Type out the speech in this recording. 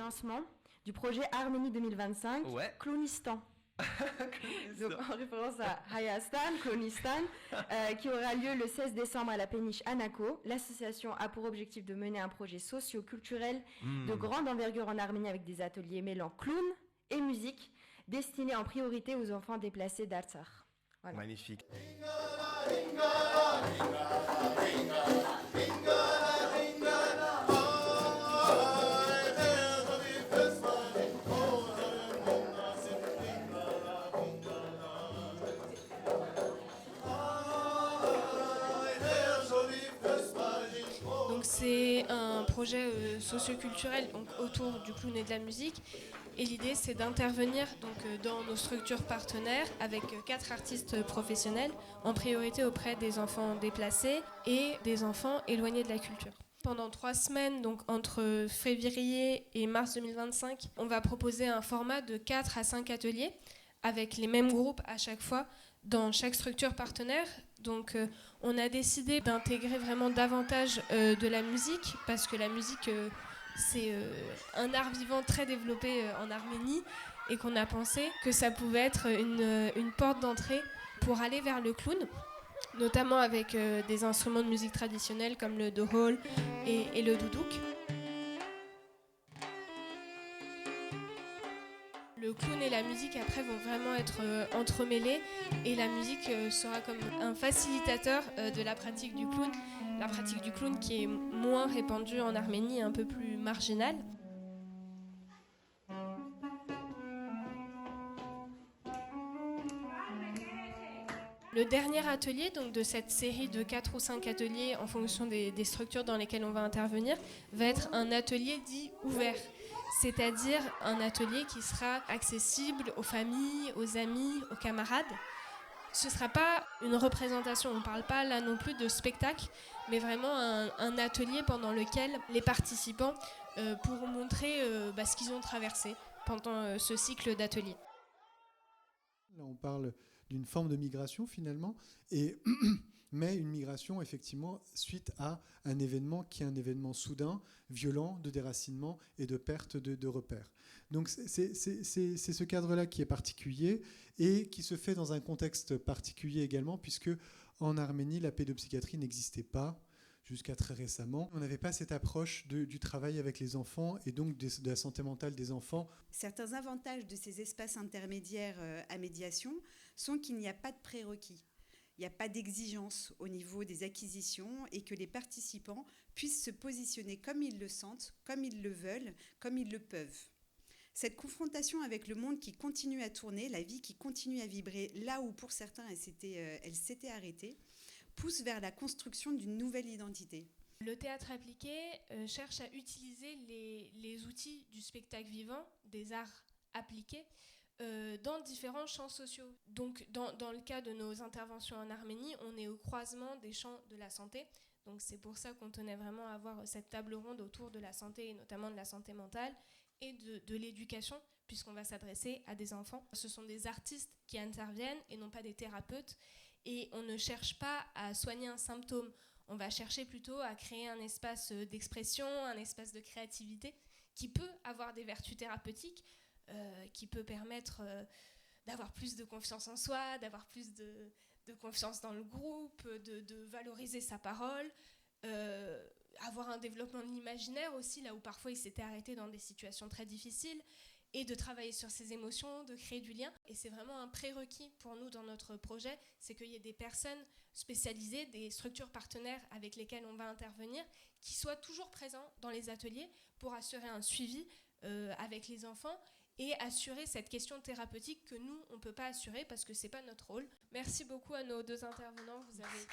lancement du projet Arménie 2025, Ouais. Clownistan. Donc en référence à Hayastan, Clownistan, qui aura lieu le 16 décembre à la péniche Anako. L'association a pour objectif de mener un projet socio-culturel de grande envergure en Arménie avec des ateliers mêlant clown et musique, destinés en priorité aux enfants déplacés d'Artsakh. Voilà. Magnifique. Donc c'est un projet socioculturel donc autour du clown et de la musique. Et l'idée, c'est d'intervenir donc, dans nos structures partenaires avec 4 artistes professionnels, en priorité auprès des enfants déplacés et des enfants éloignés de la culture. Pendant 3 semaines, donc entre février et mars 2025, on va proposer un format de 4 à 5 ateliers avec les mêmes groupes à chaque fois dans chaque structure partenaire. Donc on a décidé d'intégrer vraiment davantage de la musique parce que la musique c'est un art vivant très développé en Arménie et qu'on a pensé que ça pouvait être une porte d'entrée pour aller vers le clown, notamment avec des instruments de musique traditionnels comme le dohol et le doudouk. Le clown et la musique après vont vraiment être entremêlés et la musique sera comme un facilitateur de la pratique du clown. La pratique du clown qui est moins répandue en Arménie, un peu plus marginale. Le dernier atelier donc, de cette série de 4 ou 5 ateliers en fonction des structures dans lesquelles on va intervenir va être un atelier dit ouvert. C'est-à-dire un atelier qui sera accessible aux familles, aux amis, aux camarades. Ce ne sera pas une représentation, on ne parle pas là non plus de spectacle, mais vraiment un atelier pendant lequel les participants pourront montrer ce qu'ils ont traversé pendant ce cycle d'ateliers. Là, on parle d'une forme de migration finalement, mais une migration effectivement suite à un événement qui est un événement soudain, violent, de déracinement et de perte de repères. Donc c'est ce cadre-là qui est particulier et qui se fait dans un contexte particulier également, puisque en Arménie, la pédopsychiatrie n'existait pas jusqu'à très récemment. On n'avait pas cette approche du travail avec les enfants et donc de la santé mentale des enfants. Certains avantages de ces espaces intermédiaires à médiation sont qu'il n'y a pas de prérequis. Il n'y a pas d'exigence au niveau des acquisitions et que les participants puissent se positionner comme ils le sentent, comme ils le veulent, comme ils le peuvent. Cette confrontation avec le monde qui continue à tourner, la vie qui continue à vibrer là où pour certains elle s'était arrêtée, pousse vers la construction d'une nouvelle identité. Le théâtre appliqué cherche à utiliser les outils du spectacle vivant, des arts appliqués, dans différents champs sociaux. Donc, dans le cas de nos interventions en Arménie, on est au croisement des champs de la santé. Donc, c'est pour ça qu'on tenait vraiment à avoir cette table ronde autour de la santé, et notamment de la santé mentale, et de l'éducation, puisqu'on va s'adresser à des enfants. Ce sont des artistes qui interviennent et non pas des thérapeutes. Et on ne cherche pas à soigner un symptôme. On va chercher plutôt à créer un espace d'expression, un espace de créativité qui peut avoir des vertus thérapeutiques, qui peut permettre d'avoir plus de confiance en soi, d'avoir plus de confiance dans le groupe, de valoriser sa parole, avoir un développement de l'imaginaire aussi, là où parfois il s'était arrêté dans des situations très difficiles, et de travailler sur ses émotions, de créer du lien. Et c'est vraiment un prérequis pour nous dans notre projet, c'est qu'il y ait des personnes spécialisées, des structures partenaires avec lesquelles on va intervenir, qui soient toujours présents dans les ateliers pour assurer un suivi avec les enfants et assurer cette question thérapeutique que nous, on ne peut pas assurer parce que ce n'est pas notre rôle. Merci beaucoup à nos 2 intervenants. Vous avez...